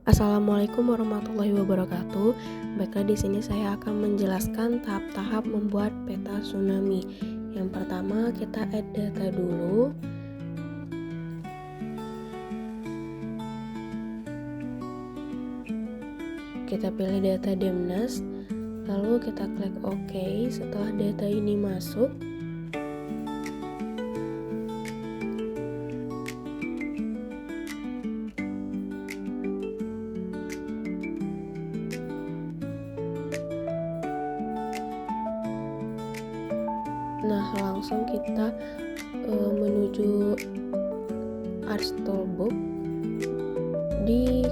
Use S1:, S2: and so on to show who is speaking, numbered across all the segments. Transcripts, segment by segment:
S1: Assalamualaikum warahmatullahi wabarakatuh. Baiklah, di sini saya akan menjelaskan tahap-tahap membuat peta tsunami. Yang pertama, kita add data dulu. Kita pilih data DMNAS, lalu kita klik OK. Setelah data ini masuk, langsung kita menuju Arts Toolbox. Di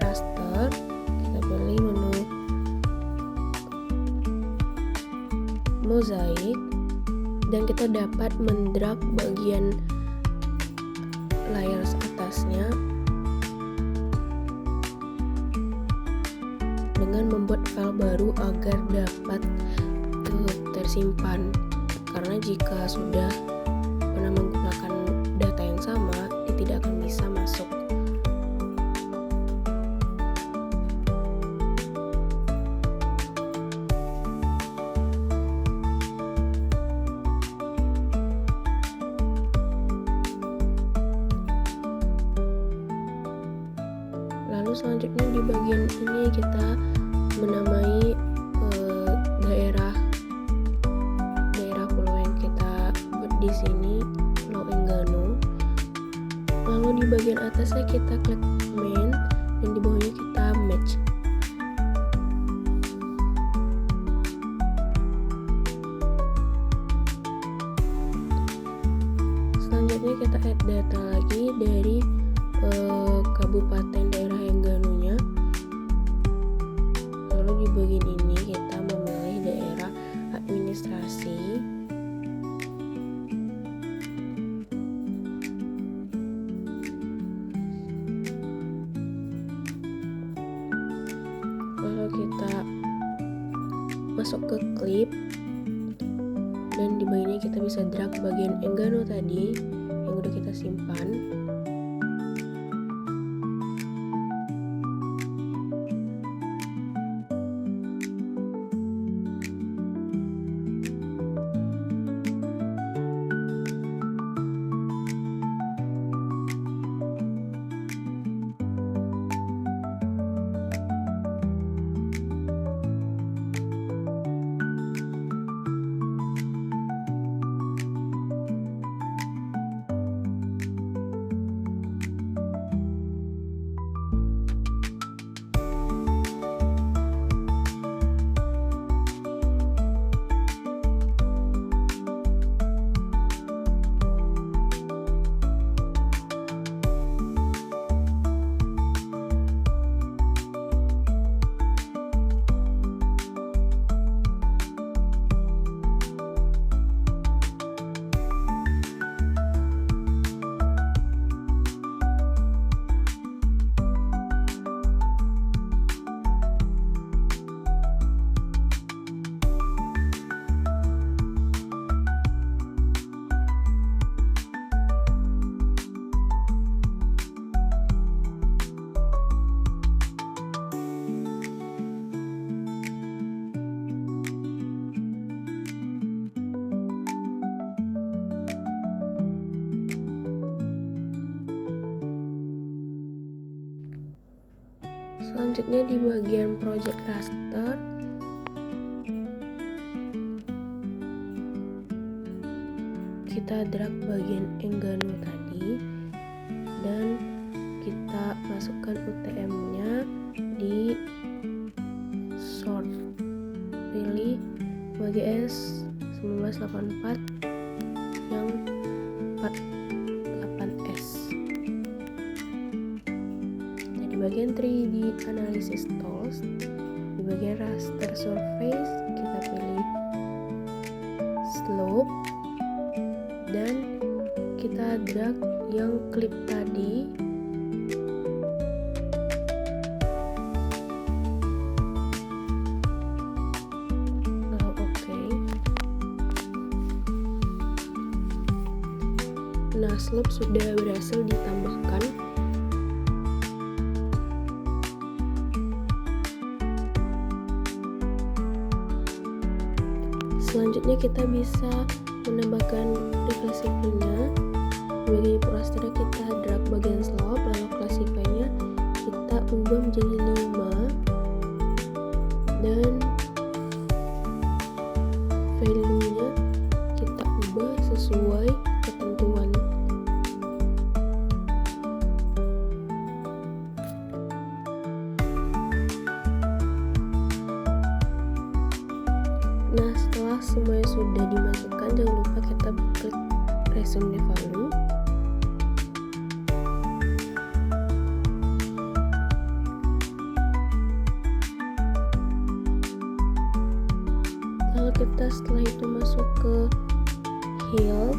S1: raster kita pilih menu mozaik dan kita dapat mendrag bagian layar atasnya dengan membuat file baru agar dapat tersimpan, karena jika sudah pernah menggunakan data yang sama, dia tidak akan bisa masuk. Lalu selanjutnya di bagian ini kita menamai daerah pulau yang kita buat di sini, Pulau Enggano. Lalu di bagian atasnya kita klik main dan di bawahnya kita match. Selanjutnya kita add data lagi dari kabupaten daerah Engganonya. Lalu di bagian ini kita memilih daerah administrasi. Lalu kita masuk ke klip dan di bagiannya kita bisa drag bagian Enggano tadi yang udah kita simpan. Selanjutnya di bagian project raster, kita drag bagian Enggano tadi dan kita masukkan UTM-nya di sort. Pilih WGS 1984 yang 48S. Di bagian 3D Analysis Tools, di bagian Raster Surface kita pilih Slope dan kita drag yang klip tadi. Lalu OK. Nah, slope sudah berhasil ditambahkan. Selanjutnya kita bisa menambahkan reclassify-nya. Bagi raster kita drag bagian slope, lalu classify-nya kita ubah menjadi 5 dan value-nya kita ubah sesuai ketentuan. Nah, setelah semuanya sudah dimasukkan, jangan lupa kita klik resume the value. Lalu kita setelah itu masuk ke heel.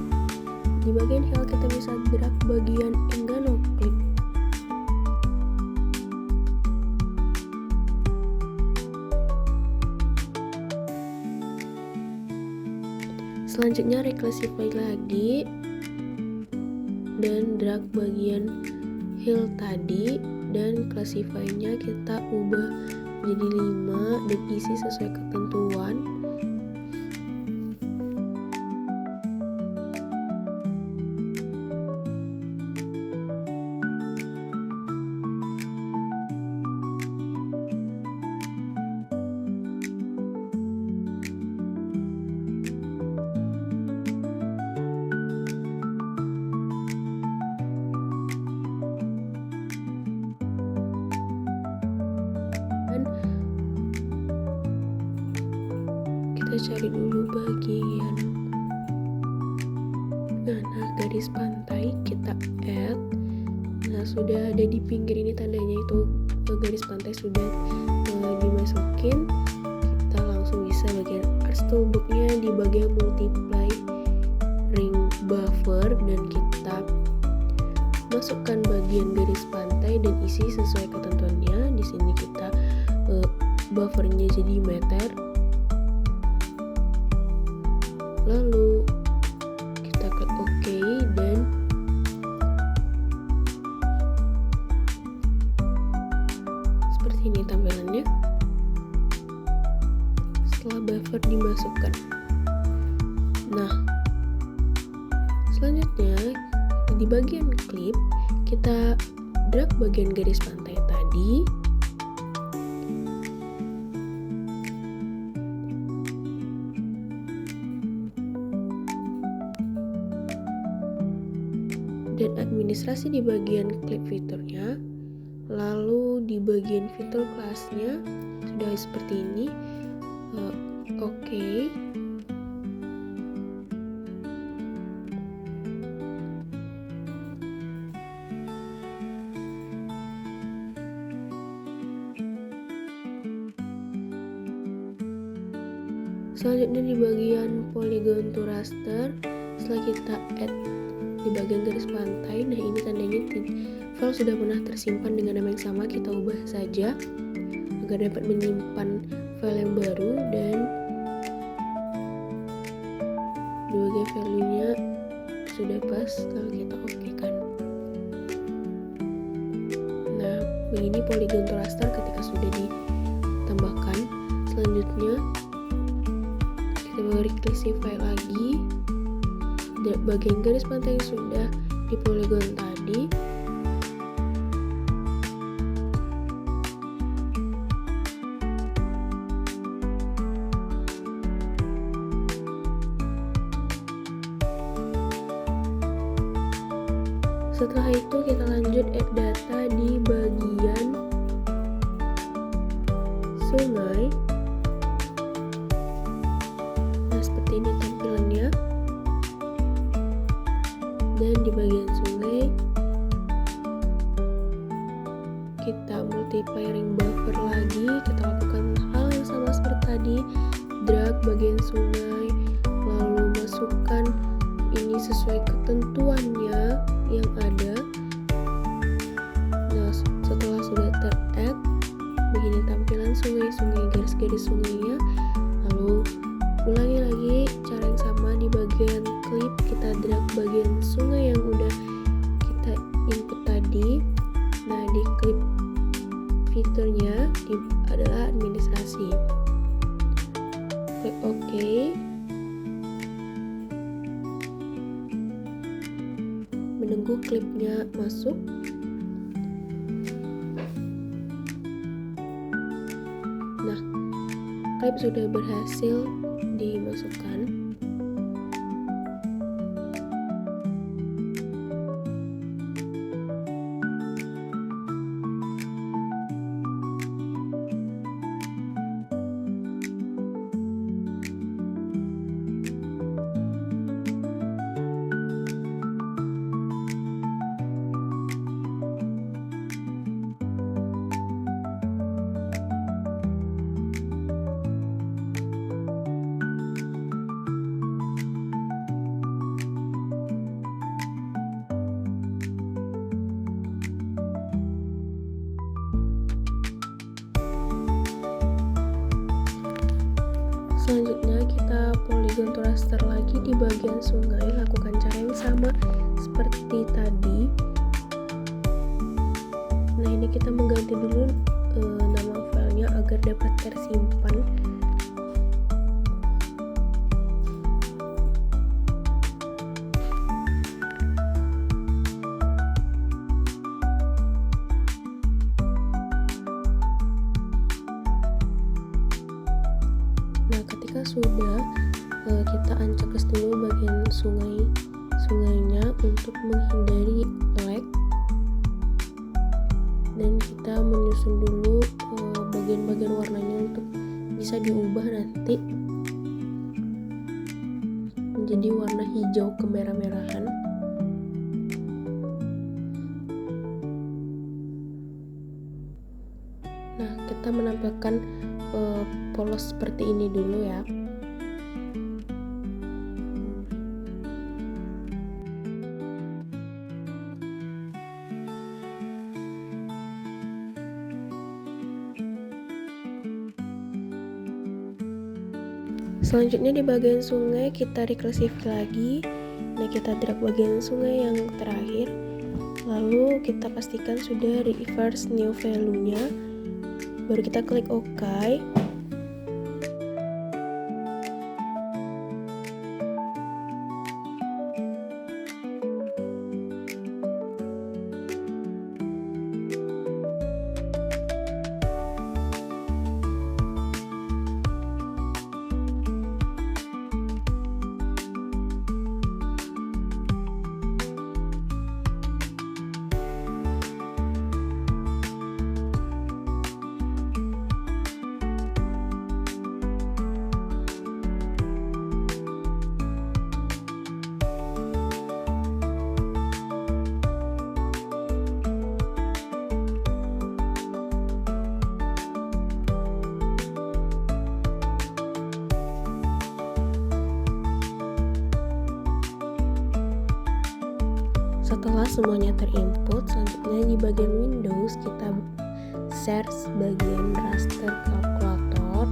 S1: Di bagian heel kita bisa drag bagian Engano clip. Selanjutnya reclassify lagi dan drag bagian heel tadi, dan classify-nya kita ubah jadi 5 dan isi sesuai ketentuan. Kita cari dulu bagian garis pantai, kita add. Nah, sudah ada di pinggir ini tandanya itu garis pantai sudah dimasukin. Kita langsung bisa bagian arts toolbox-nya di bagian multiply ring buffer, dan kita masukkan bagian garis pantai dan isi sesuai ketentuannya. Di sini kita buffernya jadi meter. Lalu kita klik OK dan seperti ini tampilannya setelah buffer dimasukkan. Nah, selanjutnya di bagian clip kita drag bagian garis pantai tadi. Dan administrasi di bagian clip fiturnya, lalu di bagian fitur kelasnya sudah seperti ini. Oke. Selanjutnya di bagian polygon to raster, setelah kita add di bagian garis pantai, nah ini tandanya file sudah pernah tersimpan dengan nama yang sama. Kita ubah saja agar dapat menyimpan file yang baru, dan di bagian value-nya sudah pas, lalu kita oke kan. Nah, begini polygon to raster ketika sudah ditambahkan. Selanjutnya kita reclassify lagi bagian garis pantai yang sudah di polygon tadi. Setelah itu kita lanjut add data di bagian sungai. Nah, seperti ini tampilannya. Dan di bagian sungai kita multiply ring buffer lagi. Kita lakukan hal yang sama seperti tadi, drag bagian sungai, lalu masukkan ini sesuai ketentuannya yang ada. Nah, setelah sudah ter-add, begini tampilan sungai-sungai, garis-garis sungainya. Lalu ulangi lagi cara yang sama di bagian clip, kita drag bagian sungai yang udah kita input tadi. Nah, di clip fiturnya adalah administrasi. Klik OK. tunggu klipnya masuk. Nah, klip sudah berhasil dimasukkan. Selanjutnya kita polygon to raster lagi di bagian sungai, lakukan cara yang sama seperti tadi. Nah, ini kita mengganti dulu nama filenya agar dapat tersimpan. Nah, ketika sudah, kita ancakes dulu bagian sungainya untuk menghindari lag, dan kita menyusun dulu bagian-bagian warnanya untuk bisa diubah nanti menjadi warna hijau kemerah-merahan. Nah, kita menampilkan polos seperti ini dulu ya. Selanjutnya di bagian sungai kita recursive lagi. Nah, kita drag bagian sungai yang terakhir, lalu kita pastikan sudah reverse new value-nya, baru kita klik OK. Setelah semuanya terinput, selanjutnya di bagian Windows kita search bagian raster calculator,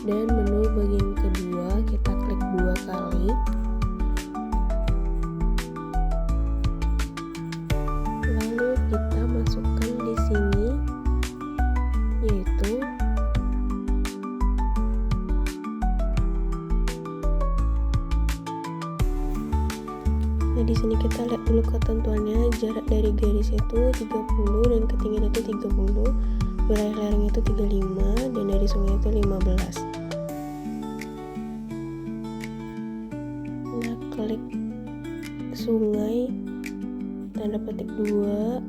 S1: dan menu bagian kedua kita klik 2 kali. Lalu kita masukkan di sini yaitu di sini kita lihat dulu ketentuannya. Jarak dari garis itu 30 dan ketinggian itu 30, wilayah lereng itu 35, dan dari sungai itu 15. Nah, klik sungai, tanda petik 2,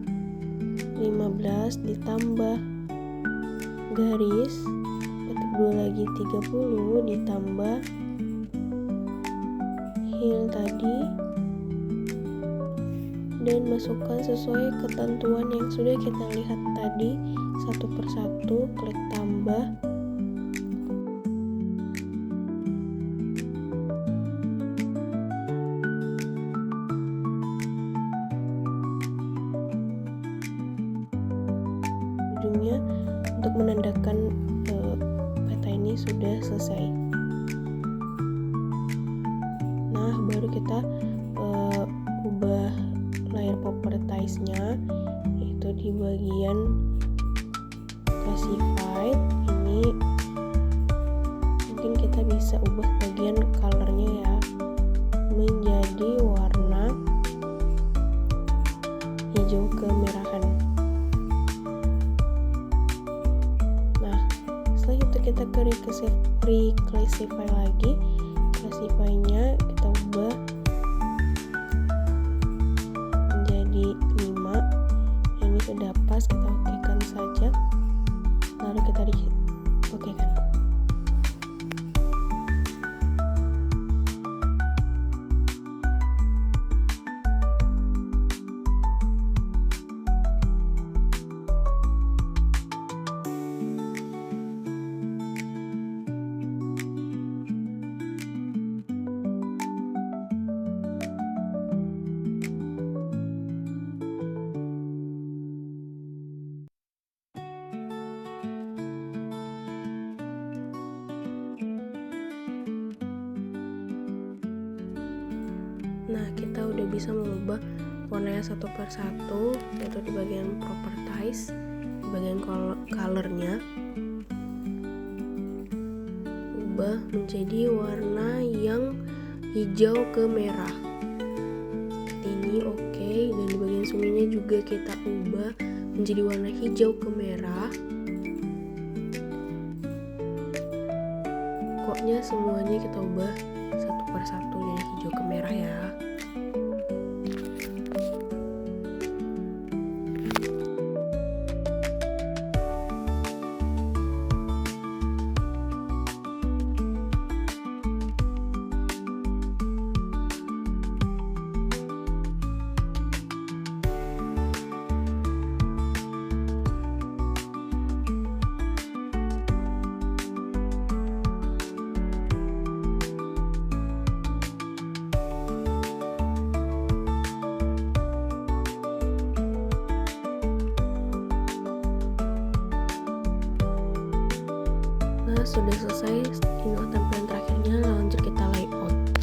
S1: 15 ditambah garis, petik 2 lagi 30 ditambah hill tadi, dan masukkan sesuai ketentuan yang sudah kita lihat tadi satu persatu, klik tambah. Ujungnya untuk menandakan peta ini sudah selesai. Nah, baru kita ubah layer propertiesnya, yaitu di bagian classified ini mungkin kita bisa ubah bagian colornya ya menjadi warna hijau kemerahan. Nah, setelah itu kita ke reclassify lagi. Classify-nya kita ubah menjadi 5. Ini sudah pas, kita okekan saja. Lalu kita okekan. Nah, kita udah bisa mengubah warnanya satu per satu, yaitu di bagian properties, di bagian colornya, ubah menjadi warna yang hijau ke merah. Ini oke. Dan di bagian sunginya juga kita ubah menjadi warna hijau ke merah. Pokoknya semuanya kita ubah satu per satu dari hijau ke merah ya. Sudah selesai, ini tampilan terakhirnya. Lanjut kita layout.